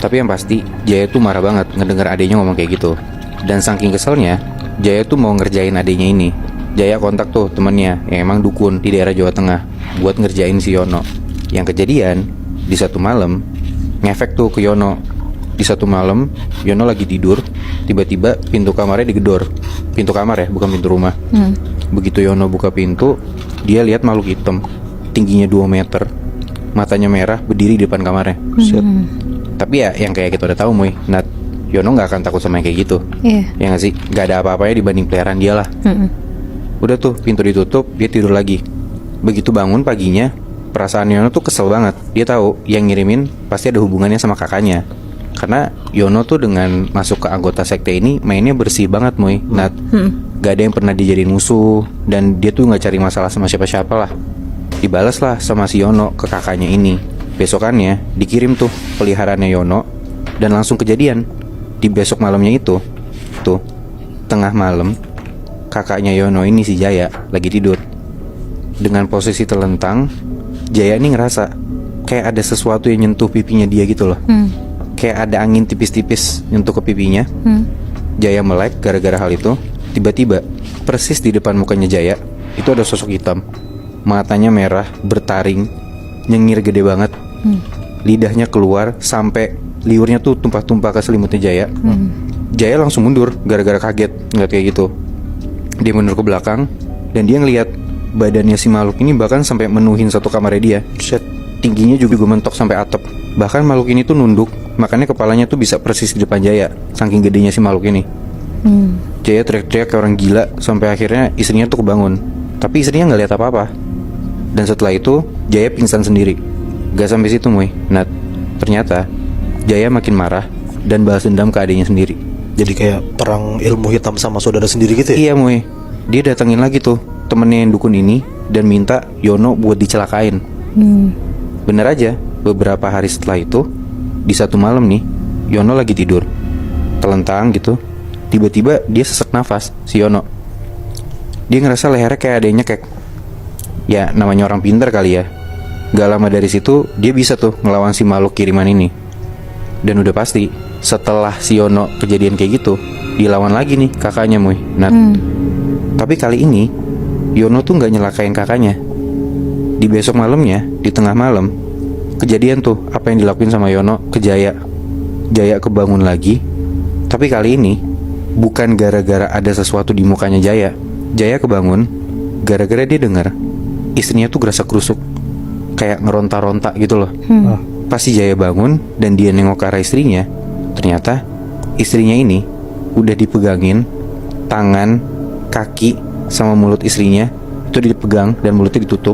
Tapi yang pasti Jaya tuh marah banget ngedenger adiknya ngomong kayak gitu. Dan saking keselnya, Jaya tuh mau ngerjain adiknya ini. Jaya kontak tuh temennya yang emang dukun di daerah Jawa Tengah buat ngerjain si Yono. Yang kejadian di satu malam ngefek tuh ke Yono. Di satu malam Yono lagi tidur, tiba-tiba pintu kamarnya digedor. Pintu kamar ya, bukan pintu rumah. Begitu Yono buka pintu, dia lihat makhluk hitam, tingginya 2 meter, matanya merah, berdiri di depan kamarnya. Tapi ya yang kayak kita udah tahu Muy, Nat, Yono gak akan takut sama yang kayak gitu. Ya gak sih? Gak ada apa-apanya dibanding peliharaan dia lah. Udah tuh pintu ditutup, dia tidur lagi. Begitu bangun paginya, perasaan Yono tuh kesel banget. Dia tahu yang ngirimin pasti ada hubungannya sama kakaknya. Karena Yono tuh dengan masuk ke anggota sekte ini mainnya bersih banget Muy, Nat. Gak ada yang pernah dijadiin musuh, dan dia tuh gak cari masalah sama siapa-siapa lah. Dibalas lah sama si Yono ke kakaknya ini. Besokannya dikirim tuh peliharaannya Yono, dan langsung kejadian. Di besok malamnya itu, tuh tengah malam, kakaknya Yono ini si Jaya lagi tidur. Dengan posisi telentang, Jaya ini ngerasa kayak ada sesuatu yang nyentuh pipinya dia gitu loh. Kayak ada angin tipis-tipis nyentuh ke pipinya. Jaya melek gara-gara hal itu. Tiba-tiba persis di depan mukanya Jaya itu ada sosok hitam. Matanya merah, bertaring, nyengir gede banget. Lidahnya keluar sampai liurnya tuh tumpah-tumpah ke selimutnya Jaya. Jaya langsung mundur gara-gara kaget ngeliat kayak gitu. Dia mundur ke belakang dan dia ngeliat badannya si makhluk ini bahkan sampai menuhin satu kamarnya dia. Tingginya juga mentok sampai atap. Bahkan makhluk ini tuh nunduk, makanya kepalanya tuh bisa persis di depan Jaya, saking gedenya si makhluk ini. Jaya teriak-teriak kayak orang gila sampai akhirnya istrinya tuh kebangun. Tapi istrinya nggak lihat apa-apa. Dan setelah itu Jaya pingsan sendiri. Gak sampai situ Muy, Nat. Ternyata Jaya makin marah dan balas dendam ke adiknya sendiri. Jadi kayak perang ilmu hitam sama saudara sendiri gitu ya? Iya Muy. Dia datengin lagi tuh temennya yang dukun ini dan minta Yono buat dicelakain. Bener aja, beberapa hari setelah itu, di satu malam nih, Yono lagi tidur telentang gitu. Tiba-tiba dia sesak nafas, si Yono. Dia ngerasa lehernya kayak ada yang nyekek. Ya namanya orang pintar kali ya. Gak lama dari situ dia bisa tuh ngelawan si makhluk kiriman ini. Dan udah pasti setelah si Yono kejadian kayak gitu, dilawan lagi nih kakaknya Muy, Nat. Tapi kali ini Yono tuh gak nyelakain kakaknya. Di besok malamnya, di tengah malam, kejadian tuh apa yang dilakuin sama Yono ke Jaya. Jaya kebangun lagi. Tapi kali ini bukan gara-gara ada sesuatu di mukanya Jaya. Jaya kebangun gara-gara dia dengar istrinya tuh gerasa-gerusuk, kayak ngeronta-ronta gitu loh. Pas si Jaya bangun dan dia nengok ke arah istrinya, ternyata istrinya ini udah dipegangin tangan, kaki, sama mulut istrinya. Itu dipegang dan mulutnya ditutup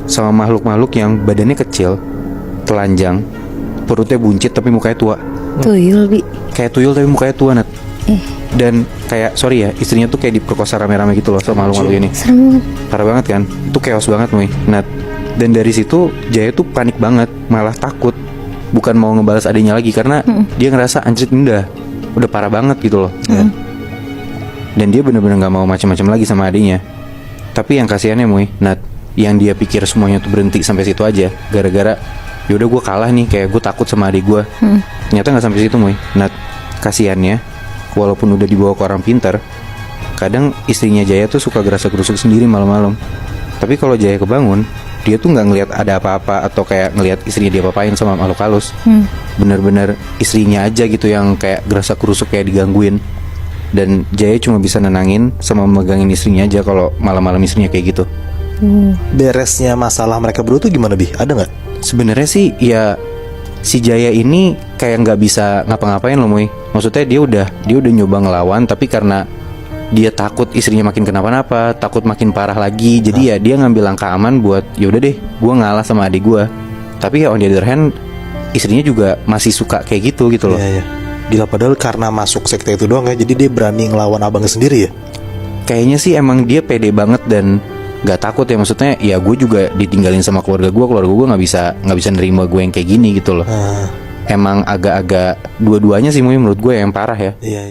sama makhluk-makhluk yang badannya kecil, telanjang, perutnya buncit tapi mukanya tua. Tuyul, Bi. Kayak tuyul tapi mukanya tua, Nat. Dan kayak, sorry ya, istrinya tuh kayak diperkosa rame-rame gitu loh sama makhluk-makhluk ini. Serem banget. Parah banget kan? Itu chaos banget Muy, Nat. Dan dari situ Jaya tuh panik banget, malah takut. Bukan mau ngebalas adiknya lagi karena dia ngerasa anjir ini udah parah banget gitu loh. Dan dia bener-bener gak mau macam-macam lagi sama adiknya. Tapi yang kasihannya Muy, Nat, yang dia pikir semuanya tuh berhenti sampai situ aja, gara-gara yaudah gue kalah nih, kayak gue takut sama adik gue. Ternyata gak sampai situ Muy, Nat. Kasihannya, walaupun udah dibawa ke orang pintar, kadang istrinya Jaya tuh suka gerasa-gerusuk sendiri malam-malam. Tapi kalau Jaya kebangun, dia tuh nggak ngelihat ada apa-apa atau kayak ngelihat istrinya dia apain sama makhluk halus. Bener-bener istrinya aja gitu yang kayak gerasa-gerusuk kayak digangguin. Dan Jaya cuma bisa nenangin sama megangin istrinya aja kalau malam-malam istrinya kayak gitu. Beresnya masalah mereka berdua tuh gimana, Bi? Ada nggak? Sebenarnya sih ya si Jaya ini kayak nggak bisa ngapa-ngapain loh Muy. Maksudnya dia udah nyoba ngelawan, tapi karena dia takut istrinya makin kenapa-napa, takut makin parah lagi, jadi ya dia ngambil langkah aman buat yaudah deh, gue ngalah sama adik gue. Tapi ya on the other hand, istrinya juga masih suka kayak gitu loh. Iya. Gila, padahal karena masuk sekte itu doang ya, jadi dia berani ngelawan abangnya sendiri ya. Kayaknya sih emang dia pede banget dan gak takut ya. Maksudnya ya gue juga ditinggalin sama keluarga gue nggak bisa nerima gue yang kayak gini gitu loh. Emang agak-agak dua-duanya sih menurut gue yang parah ya. Iya.